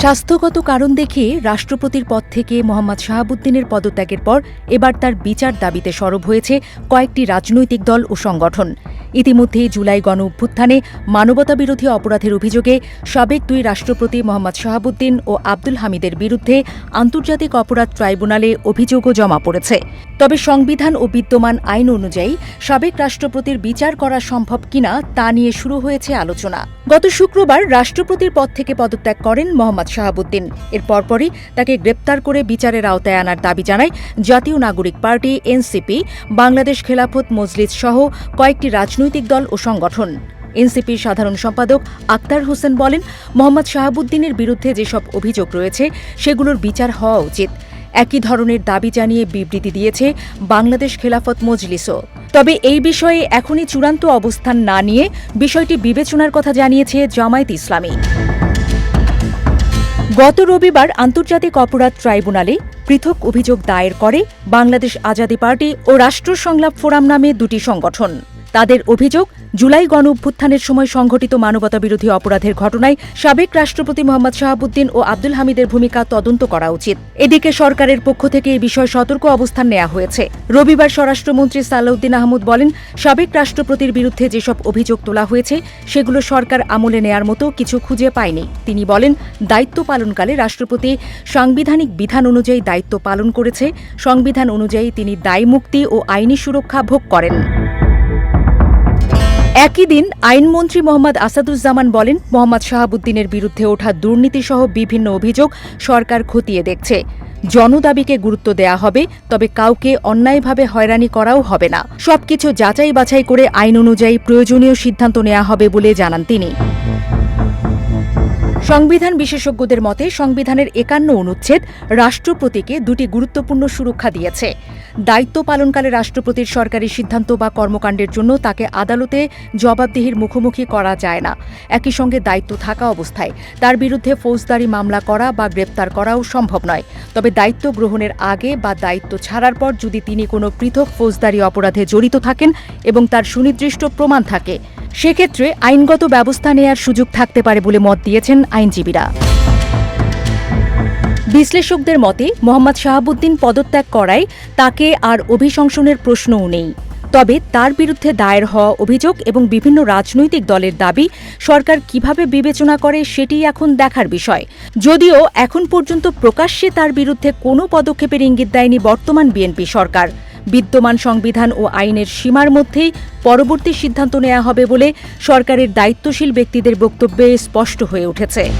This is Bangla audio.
স্বাস্থ্যগত কারণ দেখিয়ে রাষ্ট্রপতির পদ থেকে মোহাম্মদ শাহাবুদ্দিনের পদত্যাগের পর এবার তার বিচার দাবিতে সরব হয়েছে কয়েকটি রাজনৈতিক দল ও সংগঠন। ইতিমধ্যেই জুলাই গণ-অভ্যুত্থানে মানবতাবিরোধী অপরাধের অভিযোগে সাবেক দুই রাষ্ট্রপতি মোহাম্মদ শাহাবুদ্দিন ও আব্দুল হামিদের বিরুদ্ধে আন্তর্জাতিক অপরাধ ট্রাইব্যুনালে অভিযোগও জমা পড়েছে। তবে সংবিধান ও বিদ্যমান আইন অনুযায়ী সাবেক রাষ্ট্রপতির বিচার করা সম্ভব কিনা তা নিয়ে শুরু হয়েছে আলোচনা। গত শুক্রবার রাষ্ট্রপতির পদ থেকে পদত্যাগ করেন মোহাম্মদ শাহাবুদ্দিন। এর পরপরই তাকে গ্রেপ্তার করে বিচারের আওতায় আনার দাবি জানায় জাতীয় নাগরিক পার্টি, এনসিপি, বাংলাদেশ খেলাফত মজলিস সহ কয়েকটি রাজনৈতিক দল ও সংগঠন। এনসিপির সাধারণ সম্পাদক আক্তার হোসেন বলেন, মোহাম্মদ শাহাবুদ্দিনের বিরুদ্ধে যেসব অভিযোগ রয়েছে সেগুলোর বিচার হওয়া উচিত। একই ধরনের দাবি জানিয়ে বিবৃতি দিয়েছে বাংলাদেশ খেলাফত মজলিসও। তবে এই বিষয়ে এখনই চূড়ান্ত অবস্থান না নিয়ে বিষয়টি বিবেচনার কথা জানিয়েছে জামায়াত ইসলামী। গত রবিবার আন্তর্জাতিক অপরাধ ট্রাইব্যুনালে পৃথক অভিযোগ দায়ের করে বাংলাদেশ আজাদী পার্টি ও রাষ্ট্র সংলাপ ফোরাম নামে দুটি সংগঠন। তাদের অভিযোগ, জুলাই গণ-অভ্যুত্থানের সময় সংঘটিত মানবতাবিরোধী অপরাধের ঘটনায় সাবেক রাষ্ট্রপতি মোহাম্মদ শাহাবুদ্দিন ও আব্দুল হামিদের ভূমিকা তদন্ত করা উচিত। এদিকে সরকারের পক্ষ থেকে এই বিষয়ে সতর্ক অবস্থান নেওয়া হয়েছে। রবিবার স্বরাষ্ট্রমন্ত্রী সালাউদ্দিন আহমদ বলেন, সাবেক রাষ্ট্রপতির বিরুদ্ধে যেসব অভিযোগ তোলা হয়েছে সেগুলো সরকার আমলে নেয়ার মতো কিছু খুঁজে পায়নি। তিনি বলেন, দায়িত্ব পালনকালে রাষ্ট্রপতি সাংবিধানিক বিধান অনুযায়ী দায়িত্ব পালন করেছে। সংবিধান অনুযায়ী তিনি দায়মুক্তি ও আইনি সুরক্ষা ভোগ করেন। একই দিন আইনমন্ত্রী মোহাম্মদ আসাদুজ্জামান বলেন, মোহাম্মদ শাহাবুদ্দিনের বিরুদ্ধে ওঠা দুর্নীতিসহ বিভিন্ন অভিযোগ সরকার খতিয়ে দেখছে। জনদাবিকে গুরুত্ব দেয়া হবে, তবে কাউকে অন্যায়ভাবে হয়রানি করাও হবে না। সবকিছু যাচাই বাছাই করে আইন অনুযায়ী প্রয়োজনীয় সিদ্ধান্ত নেওয়া হবে বলে জানান তিনি। সংবিধান বিশেষজ্ঞদের মতে সংবিধানের ৫১ অনুচ্ছেদ রাষ্ট্রপতিকে দুটি গুরুত্বপূর্ণ সুরক্ষা দিয়েছে। দায়িত্ব পালনকালে রাষ্ট্রপতির সরকারি সিদ্ধান্ত বা কর্মকাণ্ডের জন্য তাকে আদালতে জবাবদিহির মুখোমুখি করা যায় না। একই সঙ্গে দায়িত্ব থাকা অবস্থায় তার বিরুদ্ধে ফৌজদারি মামলা করা বা গ্রেপ্তার করাও সম্ভব নয়। তবে দায়িত্ব গ্রহণের আগে বা দায়িত্ব ছাড়ার পর যদি তিনি কোনো পৃথক ফৌজদারি অপরাধে জড়িত থাকেন এবং তার সুনির্দিষ্ট প্রমাণ থাকে, সেক্ষেত্রে আইনগত ব্যবস্থা নেয়ার সুযোগ থাকতে পারে বলে মত দিয়েছেন আইনজীবীরা। বিশ্লেষকদের মতে মোহাম্মদ শাহাবুদ্দিন পদত্যাগ করায় তাকে আর অভিশংসনের প্রশ্নও নেই। তবে তার বিরুদ্ধে দায়ের হওয়া অভিযোগ এবং বিভিন্ন রাজনৈতিক দলের দাবি সরকার কিভাবে বিবেচনা করে সেটি এখন দেখার বিষয়। যদিও এখন পর্যন্ত প্রকাশ্যে তার বিরুদ্ধে কোনো পদক্ষেপের ইঙ্গিত দেয়নি বর্তমান বিএনপি সরকার। বিদ্যমান সংবিধান ও আইনের সীমার মধ্যেই পরবর্তী সিদ্ধান্ত নেওয়া হবে বলে সরকারের দায়িত্বশীল ব্যক্তিদের বক্তব্যে স্পষ্ট হয়ে উঠেছে।